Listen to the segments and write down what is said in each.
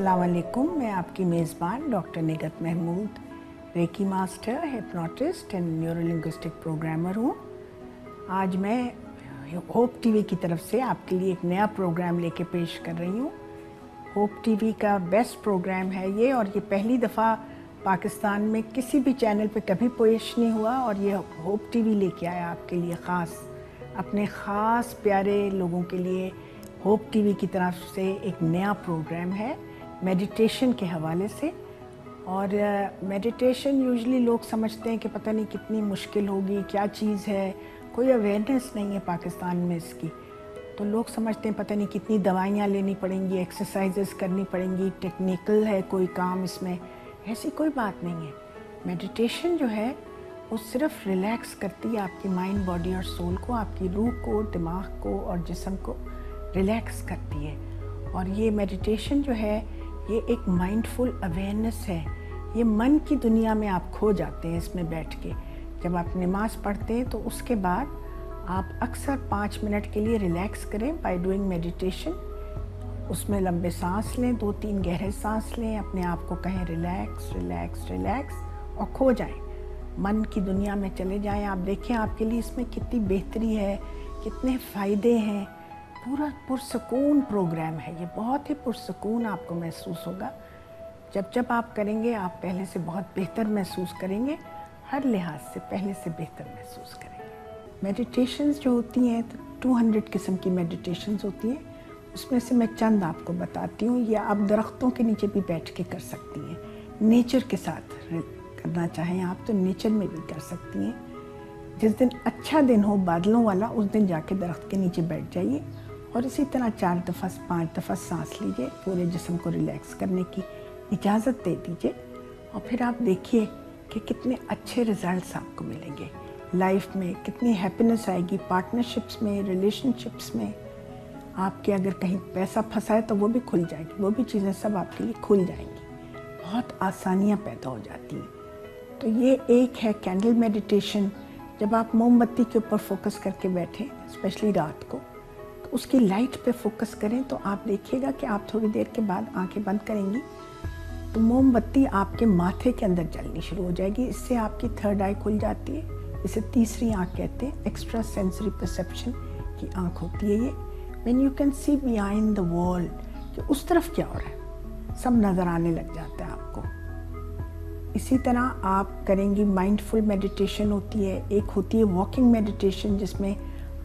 अस्सलाम वालेकुम। मैं आपकी मेज़बान doctor Nighat Mahmood, reiki master, hypnotist and neurolinguistic programmer हूँ। आज मैं होप टीवी की तरफ से आपके लिए एक नया प्रोग्राम लेके पेश कर रही हूँ। होप टीवी का बेस्ट प्रोग्राम है ये, और ये पहली दफ़ा पाकिस्तान में किसी भी चैनल पे कभी पेश नहीं हुआ, और ये होप टीवी लेके आया आपके लिए ख़ास, अपने ख़ास प्यारे लोगों के लिए। होप टीवी की तरफ से एक नया प्रोग्राम है मेडिटेशन के हवाले से। और मेडिटेशन यूजुअली लोग समझते हैं कि पता नहीं कितनी मुश्किल होगी, क्या चीज़ है, कोई अवेयरनेस नहीं है पाकिस्तान में इसकी। तो लोग समझते हैं पता नहीं कितनी दवाइयाँ लेनी पड़ेंगी, एक्सरसाइजेस करनी पड़ेंगी, टेक्निकल है कोई काम इसमें। ऐसी कोई बात नहीं है। मेडिटेशन जो है वो सिर्फ रिलैक्स करती है आपकी माइंड, बॉडी और सोल को, आपकी रूह को, दिमाग को और जिस्म को रिलैक्स करती है। और ये मेडिटेशन जो है ये एक माइंडफुल अवेयरनेस है। ये मन की दुनिया में आप खो जाते हैं इसमें बैठ के। जब आप नमाज पढ़ते हैं तो उसके बाद आप अक्सर 5 मिनट के लिए रिलैक्स करें बाय डूइंग मेडिटेशन। उसमें लंबे सांस लें, 2-3 गहरे सांस लें, अपने आप को कहें रिलैक्स रिलैक्स रिलैक्स, और खो जाएं, मन की दुनिया में चले जाएं। आप देखें आपके लिए इसमें कितनी बेहतरी है, कितने फ़ायदे हैं। पूरा पुरसकून प्रोग्राम है ये, बहुत ही पुरसकून आपको महसूस होगा। जब आप करेंगे आप पहले से बहुत बेहतर महसूस करेंगे, हर लिहाज से पहले से बेहतर महसूस करेंगे। मेडिटेशंस जो होती हैं तो 200 किस्म की मेडिटेशंस होती हैं, उसमें से मैं चंद आपको बताती हूँ। या आप दरख्तों के नीचे भी बैठ के कर सकती हैं, नेचर के साथ करना चाहें आप तो नेचर में भी कर सकती हैं। जिस दिन अच्छा दिन हो बादलों वाला, उस दिन जाके दरख्त के नीचे बैठ जाइए और इसी तरह 4 दफ़ा 5 दफ़ा सांस लीजिए, पूरे जिस्म को रिलैक्स करने की इजाज़त दे दीजिए। और फिर आप देखिए कि कितने अच्छे रिज़ल्ट्स आपको मिलेंगे लाइफ में, कितनी हैप्पीनेस आएगी पार्टनरशिप्स में, रिलेशनशिप्स में। आपके अगर कहीं पैसा फंसा है तो वो भी खुल जाएगी, वो भी चीज़ें सब आपके लिए खुल जाएंगी, बहुत आसानियाँ पैदा हो जाती हैं। तो ये एक है कैंडल मेडिटेशन। जब आप मोमबत्ती के ऊपर फोकस करके बैठें, स्पेशली रात को, तो उसकी लाइट पे फोकस करें तो आप देखिएगा कि आप थोड़ी देर के बाद आंखें बंद करेंगी तो मोमबत्ती आपके माथे के अंदर जलनी शुरू हो जाएगी। इससे आपकी थर्ड आई खुल जाती है, इसे तीसरी आंख कहते हैं। एक्स्ट्रा सेंसरी परसेप्शन की आंख होती है ये। When you can see behind the world, कि उस तरफ क्या हो रहा है सब नज़र आने लग जाता है आपको। इसी तरह आप करेंगी माइंडफुल मेडिटेशन होती है, एक होती है वॉकिंग मेडिटेशन जिसमें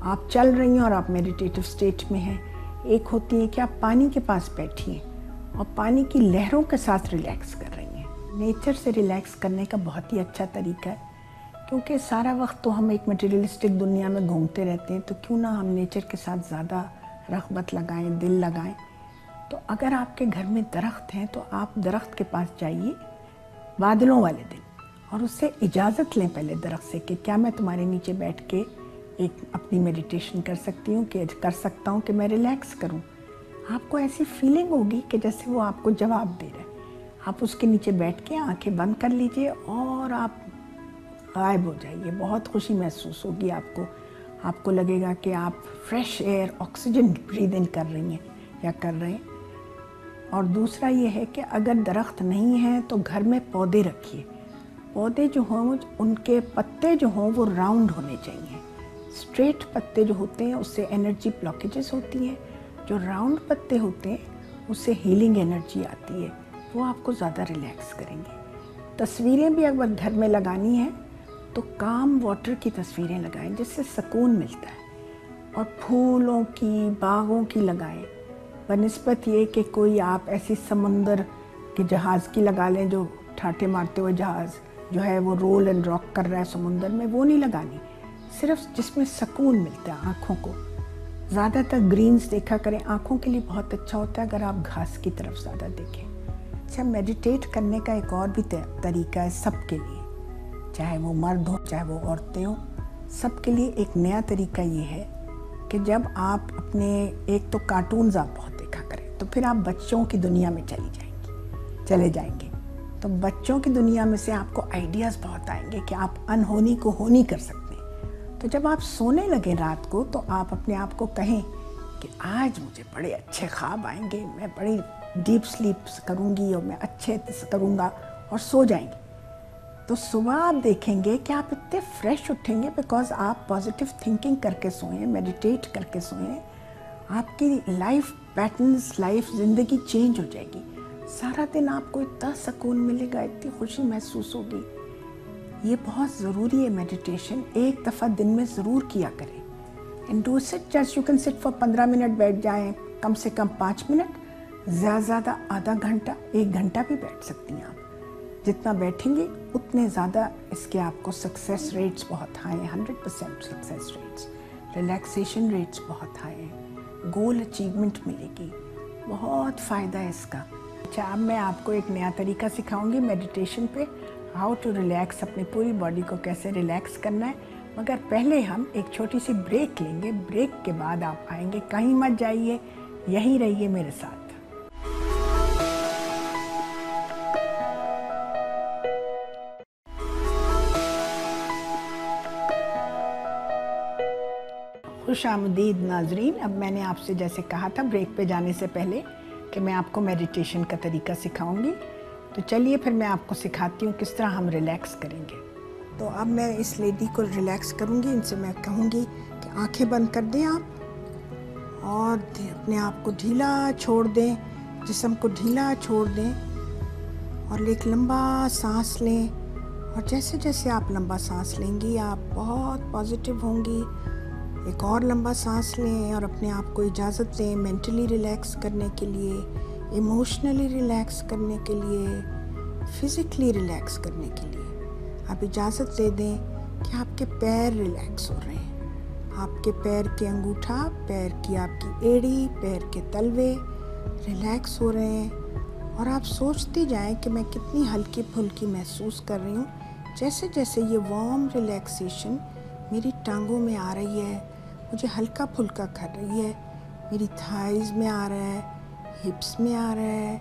आप चल रही हैं और आप मेडिटेटिव स्टेट में हैं। एक होती है कि आप पानी के पास बैठी हैं और पानी की लहरों के साथ रिलैक्स कर रही हैं। नेचर से रिलैक्स करने का बहुत ही अच्छा तरीका है, क्योंकि सारा वक्त तो हम एक मटेरियलिस्टिक दुनिया में घूमते रहते हैं, तो क्यों ना हम नेचर के साथ ज़्यादा रग़बत लगाएं, दिल लगाएं। तो अगर आपके घर में दरख्त हैं तो आप दरख्त के पास जाइए बादलों वाले दिन, और उससे इजाज़त लें पहले दरख्त से कि क्या मैं तुम्हारे नीचे बैठ के एक अपनी मेडिटेशन कर सकती हूँ, कि कर सकता हूँ कि मैं रिलैक्स करूँ। आपको ऐसी फीलिंग होगी कि जैसे वो आपको जवाब दे रहा है। आप उसके नीचे बैठ के आंखें बंद कर लीजिए और आप गायब हो जाइए। बहुत खुशी महसूस होगी आपको। आपको लगेगा कि आप fresh air, oxygen breathe in कर रही हैं या कर रहे हैं। और दूसरा ये है कि अगर दरख्त नहीं है तो घर में पौधे रखिए। पौधे जो हों उनके पत्ते जो हों वो राउंड होने चाहिए। स्ट्रेट पत्ते जो होते हैं उससे एनर्जी ब्लॉकेजेस होती हैं, जो राउंड पत्ते होते हैं उससे हीलिंग एनर्जी आती है, वो आपको ज़्यादा रिलैक्स करेंगे। तस्वीरें भी अगर घर में लगानी है तो काम वाटर की तस्वीरें लगाएं जिससे सुकून मिलता है, और फूलों की, बागों की लगाएं, बनिस्बत ये कि कोई आप ऐसी समंदर के जहाज़ की लगा लें जो ठाटे मारते हुए जहाज़ जो है वो रोल एंड रॉक कर रहा है समुंदर में, वो नहीं लगानी। सिर्फ जिसमें सुकून मिलता है आँखों को। ज़्यादातर ग्रीन्स देखा करें, आँखों के लिए बहुत अच्छा होता है अगर आप घास की तरफ ज़्यादा देखें। अच्छा, मेडिटेट करने का एक और भी तरीका है सबके लिए, चाहे वो मर्द हो चाहे वो औरतें हो, सबके लिए एक नया तरीका ये है कि जब आप अपने, एक तो कार्टून्स आप बहुत देखा करें, तो फिर आप बच्चों की दुनिया में चले जाएंगे। तो बच्चों की दुनिया में से आपको आइडियाज़ बहुत आएंगे कि आप अनहोनी को होनी कर सकते हैं। तो जब आप सोने लगे रात को तो आप अपने आप को कहें कि आज मुझे बड़े अच्छे ख्वाब आएंगे, मैं बड़ी डीप स्लीप करूँगी और मैं अच्छे से करूँगा और सो जाएंगी, तो सुबह आप देखेंगे कि आप इतने फ्रेश उठेंगे, बिकॉज आप पॉजिटिव थिंकिंग करके सोएं, मेडिटेट करके सोएं। आपकी लाइफ पैटर्न्स, लाइफ ज़िंदगी चेंज हो जाएगी। सारा दिन आपको इतना सुकून मिलेगा, इतनी खुशी महसूस होगी। ये बहुत ज़रूरी है मेडिटेशन। एक दफ़ा दिन में ज़रूर किया करें। And do sit, just you can sit for 15 minute बैठ जाएं, कम से कम 5 मिनट, ज़्यादा आधा घंटा, 1 घंटा भी बैठ सकती हैं आप। जितना बैठेंगे उतने ज़्यादा इसके आपको सक्सेस रेट्स बहुत हाई हैं, 100% सक्सेस रेट्स, रिलैक्सेशन रेट्स बहुत हाई हैं, गोल अचीवमेंट मिलेगी, बहुत फ़ायदा है इसका। अच्छा, अब मैं आपको एक नया तरीका सिखाऊंगी मेडिटेशन पे, हाउ टू रिलैक्स, अपनी पूरी बॉडी को कैसे रिलैक्स करना है। मगर पहले हम एक छोटी सी ब्रेक लेंगे। ब्रेक के बाद आप आएंगे, कहीं मत जाइए, यहीं रहिए मेरे साथ। खुशामदीद नाजरीन। अब मैंने आपसे जैसे कहा था ब्रेक पे जाने से पहले कि मैं आपको मेडिटेशन का तरीका सिखाऊंगी, तो चलिए फिर मैं आपको सिखाती हूँ किस तरह हम रिलैक्स करेंगे। तो अब मैं इस लेडी को रिलैक्स करूँगी। इनसे मैं कहूँगी कि आंखें बंद कर दें आप और अपने आप को ढीला छोड़ दें, जिस्म को ढीला छोड़ दें और एक लंबा सांस लें। और जैसे जैसे आप लंबा सांस लेंगी आप बहुत पॉजिटिव होंगी। एक और लंबा सांस लें और अपने आप को इजाज़त दें मेंटली रिलैक्स करने के लिए, इमोशनली रिलैक्स करने के लिए, फिज़िकली रिलैक्स करने के लिए। आप इजाज़त दे दें कि आपके पैर रिलैक्स हो रहे हैं। आपके पैर के अंगूठा, पैर की आपकी एड़ी, पैर के तलवे रिलैक्स हो रहे हैं। और आप सोचते जाएं कि मैं कितनी हल्की फुल्की महसूस कर रही हूँ। जैसे जैसे ये वार्म रिलैक्सेशन मेरी टांगों में आ रही है, मुझे हल्का फुल्का कर रही है, मेरी थाइज़ में आ रहा है, हिप्स में आ रहा है,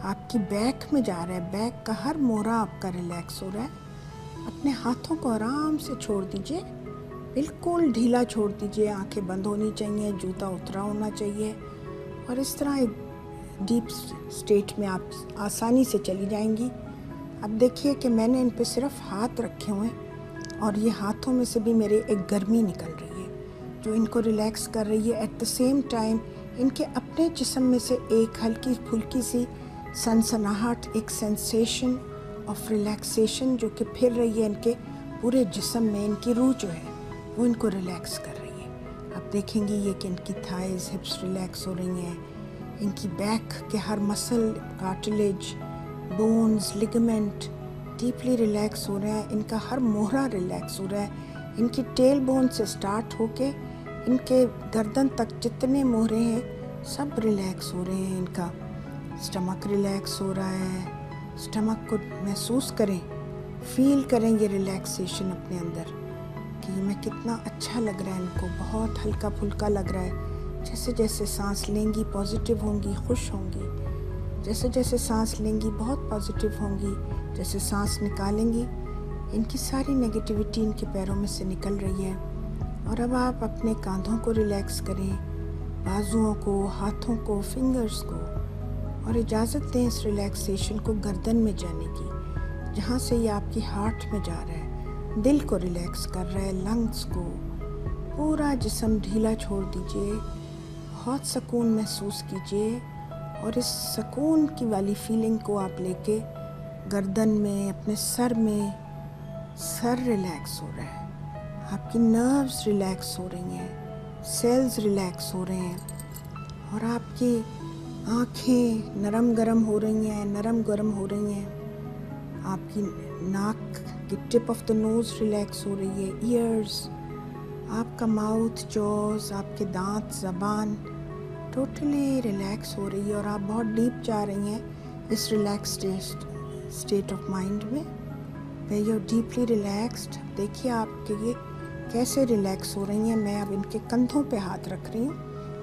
आपकी बैक में जा रहा है, बैक का हर मोहरा आपका रिलैक्स हो रहा है। अपने हाथों को आराम से छोड़ दीजिए, बिल्कुल ढीला छोड़ दीजिए, आंखें बंद होनी चाहिए, जूता उतरा होना चाहिए। और इस तरह एक डीप स्टेट में आप आसानी से चली जाएंगी। अब देखिए कि मैंने इन पे सिर्फ हाथ रखे हुए हैं और ये हाथों में से भी मेरे एक गर्मी निकल रही है जो इनको रिलैक्स कर रही है। एट द सेम टाइम इनके अपने जिस्म में से एक हल्की फुल्की सी सनसनाहट, एक सेंसेशन ऑफ रिलैक्सेशन जो कि फिर रही है इनके पूरे जिस्म में। इनकी रूह जो है वो इनको रिलैक्स कर रही है। आप देखेंगी ये कि इनकी थाइज़, हिप्स रिलैक्स हो रही हैं, इनकी बैक के हर muscle, cartilage, bones, ligament deeply relax हो रहे हैं। इनका हर मोहरा रिलैक्स हो रहा है। इनकी टेल बोन से स्टार्ट होके इनके गर्दन तक जितने मोहरे हैं सब रिलैक्स हो रहे हैं। इनका स्टमक रिलैक्स हो रहा है। स्टमक को महसूस करें, फील करें ये रिलैक्सेशन अपने अंदर कि मैं कितना अच्छा लग रहा है इनको, बहुत हल्का फुल्का लग रहा है। जैसे जैसे सांस लेंगी पॉजिटिव होंगी, खुश होंगी। जैसे जैसे सांस लेंगी बहुत पॉजिटिव होंगी। जैसे सांस निकालेंगी इनकी सारी नेगेटिविटी इनके पैरों में से निकल रही है। और अब आप अपने कांधों को रिलैक्स करें, बाजुओं को, हाथों को, फिंगर्स को, और इजाज़त दें इस रिलैक्सेशन को गर्दन में जाने की, जहाँ से ये आपकी हार्ट में जा रहा है, दिल को रिलैक्स कर रहा है, लंग्स को। पूरा जिस्म ढीला छोड़ दीजिए, बहुत सुकून महसूस कीजिए। और इस सुकून की वाली फीलिंग को आप लेके गर्दन में, अपने सर में, सर रिलैक्स हो रहा है, आपकी नर्व्स रिलैक्स हो रही हैं, सेल्स रिलैक्स हो रहे हैं और आपकी आँखें नरम गरम हो रही हैं, नरम गरम हो रही हैं। आपकी नाक की tip of the nose relax हो रही है, ईयर्स, आपका माउथ, जॉज, आपके दांत, ज़बान टोटली रिलैक्स हो रही है। और आप बहुत डीप जा रही हैं इस रिलैक्स स्टेट ऑफ माइंड में, वे यू डीपली रिलैक्स्ड। देखिए आपके ये कैसे रिलैक्स हो रही हैं। मैं अब इनके कंधों पे हाथ रख रही हूँ,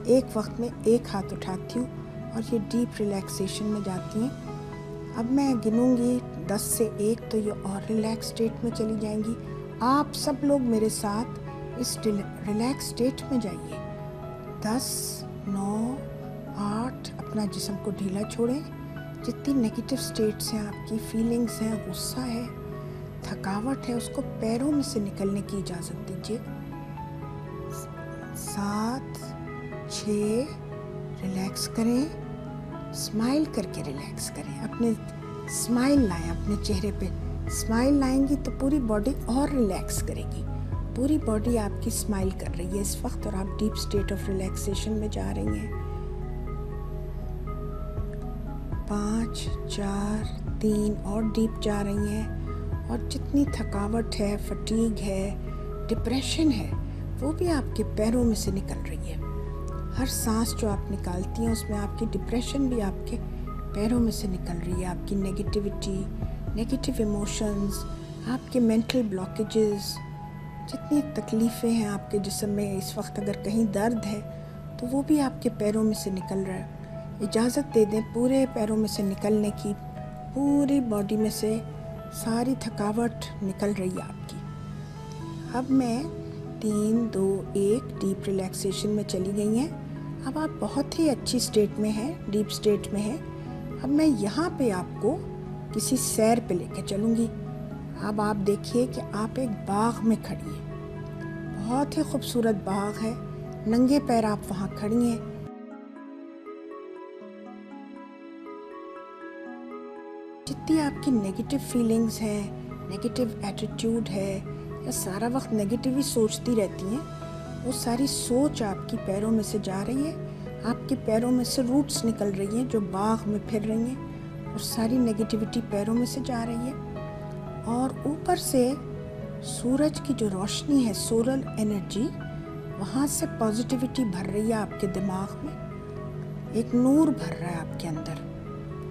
एक वक्त में एक हाथ उठाती हूँ और ये डीप रिलैक्सेशन में जाती हैं। अब मैं गिनूँगी 10 से 1 तो ये और रिलैक्स स्टेट में चली जाएंगी। आप सब लोग मेरे साथ इस रिलैक्स स्टेट में जाइए। 10, 9, 8 अपना जिस्म को ढीला छोड़ें। जितनी नेगेटिव स्टेट्स हैं, आपकी फीलिंग्स हैं, गुस्सा है, थकावट है, उसको पैरों में से निकलने की इजाज़त दीजिए। 7, 6, रिलैक्स करें, स्माइल करके रिलैक्स करें। अपने स्माइल लाएं, अपने चेहरे पे स्माइल लाएंगी तो पूरी बॉडी और रिलैक्स करेगी। पूरी बॉडी आपकी स्माइल कर रही है इस वक्त और आप डीप स्टेट ऑफ रिलैक्सेशन में जा रही हैं। 5, 4, 3 और डीप जा रही हैं। और जितनी थकावट है, फटीग है, डिप्रेशन है, वो भी आपके पैरों में से निकल रही है। हर सांस जो आप निकालती हैं उसमें आपकी डिप्रेशन भी आपके पैरों में से निकल रही है। आपकी नेगेटिविटी, नेगेटिव इमोशंस, आपके मेंटल ब्लॉकेजेस, जितनी तकलीफ़ें हैं आपके जिस्म में इस वक्त, अगर कहीं दर्द है तो वो भी आपके पैरों में से निकल रहा है। इजाज़त दे दें पूरे पैरों में से निकलने की। पूरी बॉडी में से सारी थकावट निकल रही है आपकी। अब मैं 3, 2, 1 डीप रिलैक्सेशन में चली गई हैं। अब आप बहुत ही अच्छी स्टेट में हैं, डीप स्टेट में हैं। अब मैं यहाँ पे आपको किसी सैर पे लेके चलूँगी। अब आप देखिए कि आप एक बाग में खड़ी हैं। बहुत ही खूबसूरत बाग है। नंगे पैर आप वहाँ खड़ी हैं। जितनी आपकी नेगेटिव फीलिंग्स हैं, नेगेटिव एटीट्यूड है, या सारा वक्त नेगेटिव ही सोचती रहती हैं, वो सारी सोच आपकी पैरों में से जा रही है। आपके पैरों में से रूट्स निकल रही हैं जो बाग में फिर रही हैं और सारी नेगेटिविटी पैरों में से जा रही है। और ऊपर से सूरज की जो रोशनी है, सोलर एनर्जी, वहाँ से पॉजिटिविटी भर रही है आपके दिमाग में। एक नूर भर रहा है आपके अंदर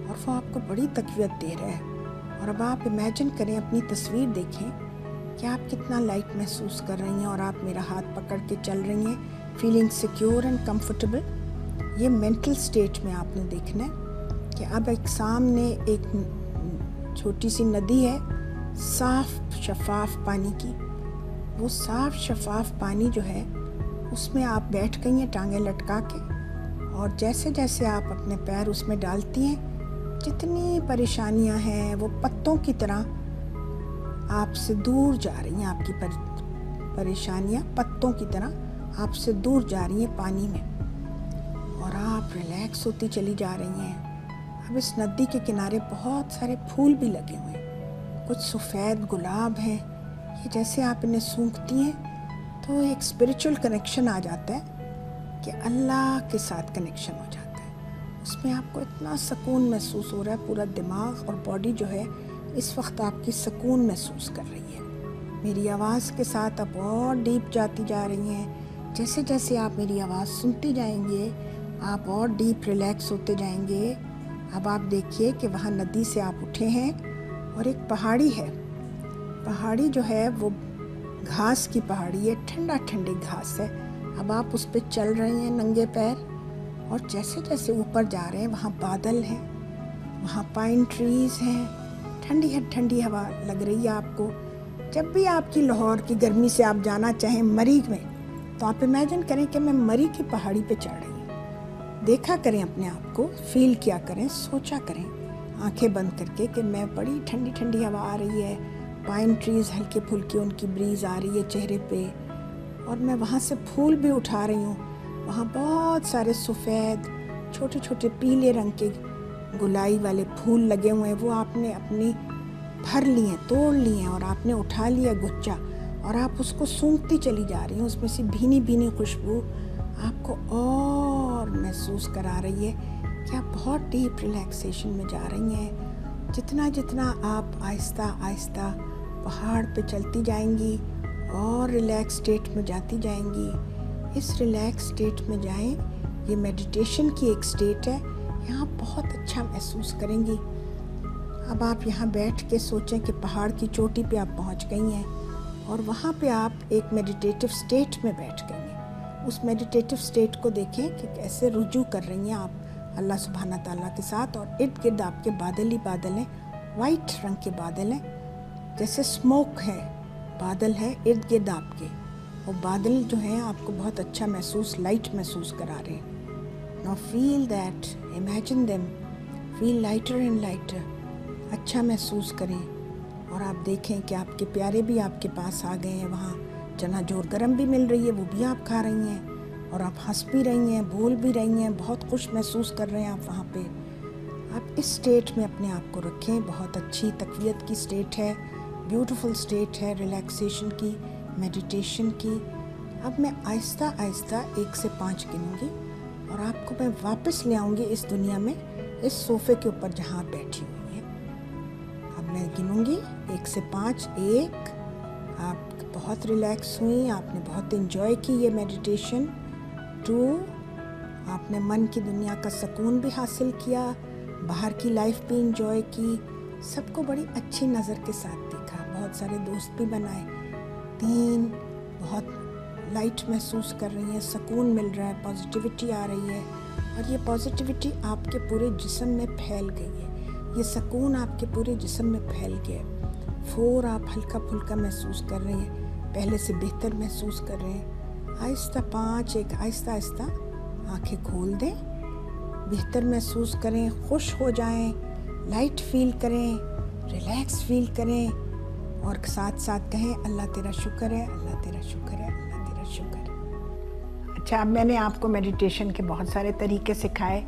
और वो आपको बड़ी तक़वियत दे रहा है। और अब आप इमेजिन करें, अपनी तस्वीर देखें कि आप कितना लाइट महसूस कर रही हैं और आप मेरा हाथ पकड़ के चल रही हैं, फीलिंग सिक्योर एंड कंफर्टेबल। ये मेंटल स्टेट में आपने देखना है कि अब एक सामने एक छोटी सी नदी है, साफ शफाफ पानी की। वो साफ शफाफ पानी जो है उसमें आप बैठ गई हैं टांगें लटका के, और जैसे जैसे आप अपने पैर उसमें डालती हैं, जितनी परेशानियां हैं वो पत्तों की तरह आपसे दूर जा रही हैं। आपकी परेशानियां पत्तों की तरह आपसे दूर जा रही हैं पानी में, और आप रिलैक्स होती चली जा रही हैं। अब इस नदी के किनारे बहुत सारे फूल भी लगे हुए हैं, कुछ सफ़ेद गुलाब हैं। ये जैसे आप इन्हें सूंघती हैं तो एक स्पिरिचुअल कनेक्शन आ जाता है कि अल्लाह के साथ कनेक्शन हो जाता है। उसमें आपको इतना सुकून महसूस हो रहा है, पूरा दिमाग और बॉडी जो है इस वक्त आपकी सुकून महसूस कर रही है। मेरी आवाज़ के साथ आप और डीप जाती जा रही हैं। जैसे जैसे आप मेरी आवाज़ सुनती जाएंगे, आप और डीप रिलैक्स होते जाएंगे। अब आप देखिए कि वहाँ नदी से आप उठे हैं और एक पहाड़ी है। पहाड़ी जो है वो घास की पहाड़ी है, ठंडा ठंडी घास है। अब आप उस पर चल रहे हैं नंगे पैर, और जैसे जैसे ऊपर जा रहे हैं वहाँ बादल हैं, वहाँ पाइन ट्रीज़ हैं, ठंडी हवा लग रही है आपको। जब भी आपकी लाहौर की गर्मी से आप जाना चाहें मरी में, तो आप इमेजिन करें कि मैं मरी की पहाड़ी पे चढ़ रही हूँ। देखा करें अपने आप को, फील किया करें, सोचा करें आंखें बंद करके कि मैं बड़ी ठंडी ठंडी हवा आ रही है, पाइन ट्रीज़ हल्के फुल्के उनकी ब्रीज़ आ रही है चेहरे पे, और मैं वहाँ से फूल भी उठा रही हूँ। वहाँ बहुत सारे सफ़ेद छोटे छोटे पीले रंग के गुलाई वाले फूल लगे हुए हैं। वो आपने अपनी भर लिए, तोड़ लिए, और आपने उठा लिया गुच्छा, और आप उसको सूंघती चली जा रही हैं। उसमें से भीनी भीनी खुशबू आपको और महसूस करा रही है कि आप बहुत डीप रिलैक्सेशन में जा रही हैं। जितना जितना आप आहिस्ता आहिस्ता पहाड़ पे चलती जाएंगी और रिलैक्स स्टेट में जाती जाएंगी। इस रिलैक्स स्टेट में जाएं। ये मेडिटेशन की एक स्टेट है, यहाँ बहुत अच्छा महसूस करेंगी। अब आप यहाँ बैठ के सोचें कि पहाड़ की चोटी पे आप पहुँच गई हैं और वहाँ पे आप एक मेडिटेटिव स्टेट में बैठ गई हैं। उस मेडिटेटिव स्टेट को देखें कि कैसे रुजू कर रही हैं आप अल्लाह सुब्हाना ताला के साथ, और इर्द गिर्द आपके बादल ही बादल हैं, वाइट रंग के बादल हैं, जैसे स्मोक है, बादल है इर्द गिर्द आपके। वो बादल जो हैं आपको बहुत अच्छा महसूस, लाइट महसूस करा रहे हैं। Now feel that, imagine them, feel lighter and lighter. अच्छा महसूस करें और आप देखें कि आपके प्यारे भी आपके पास आ गए हैं। वहाँ चना जोर गरम भी मिल रही है, वो भी आप खा रही हैं और आप हंस भी रही हैं, बोल भी रही हैं, बहुत खुश महसूस कर रहे हैं आप वहाँ पे। आप इस स्टेट में अपने आप को रखें। बहुत अच्छी तकवीयत की स्टेट है, ब्यूटीफुल स्टेट है, रिलैक्सेशन की, मेडिटेशन की। अब मैं आहिस्ता आहिस्ता 1 से 5 गिनूँगी और आपको मैं वापस ले आऊँगी इस दुनिया में, इस सोफ़े के ऊपर जहाँ आप बैठी हुई हैं। अब मैं गिनूँगी 1 से 5। 1, आप बहुत रिलैक्स हुई, आपने बहुत इन्जॉय की ये मेडिटेशन। 2, आपने मन की दुनिया का सुकून भी हासिल किया, बाहर की लाइफ भी इन्जॉय की, सबको बड़ी अच्छी नज़र के साथ देखा, बहुत सारे दोस्त भी बनाए। 3, बहुत लाइट महसूस कर रही हैं, सुकून मिल रहा है, पॉजिटिविटी आ रही है और ये पॉजिटिविटी आपके पूरे जिस्म में फैल गई है, ये सुकून आपके पूरे जिस्म में फैल गया है। 4, आप हल्का फुल्का महसूस कर रहे हैं, पहले से बेहतर महसूस कर रहे हैं। आहिस्ता 5, एक आहिस्ता आहिस्ता आंखें खोल दें, बेहतर महसूस करें, खुश हो जाएं, लाइट फील करें, रिलैक्स फील करें और साथ साथ कहें अल्लाह तेरा शुक्र है, अल्लाह तेरा शुक्र है, अल्लाह तेरा शुक्र है। अच्छा, अब मैंने आपको मेडिटेशन के बहुत सारे तरीके सिखाए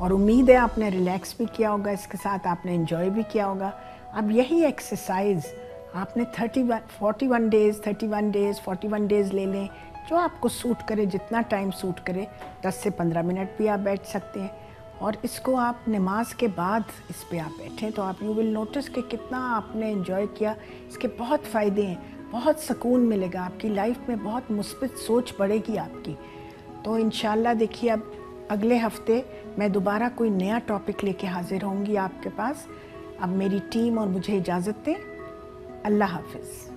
और उम्मीद है आपने रिलैक्स भी किया होगा, इसके साथ आपने एंजॉय भी किया होगा। अब यही एक्सरसाइज आपने 41 डेज़ 41 डेज़ ले लें, जो आपको सूट करे, जितना टाइम सूट करे। 10 से 15 मिनट भी आप बैठ सकते हैं और इसको आप नमाज के बाद इस पे आप बैठें तो आप यू विल नोटिस कि कितना आपने एंजॉय किया। इसके बहुत फ़ायदे हैं, बहुत सुकून मिलेगा, आपकी लाइफ में बहुत मुस्बित सोच बढ़ेगी आपकी। तो इंशाल्लाह देखिए, अब अगले हफ्ते मैं दोबारा कोई नया टॉपिक लेके हाजिर होंगी आपके पास। अब मेरी टीम और मुझे इजाज़त दें। अल्लाह हाफ़िज़।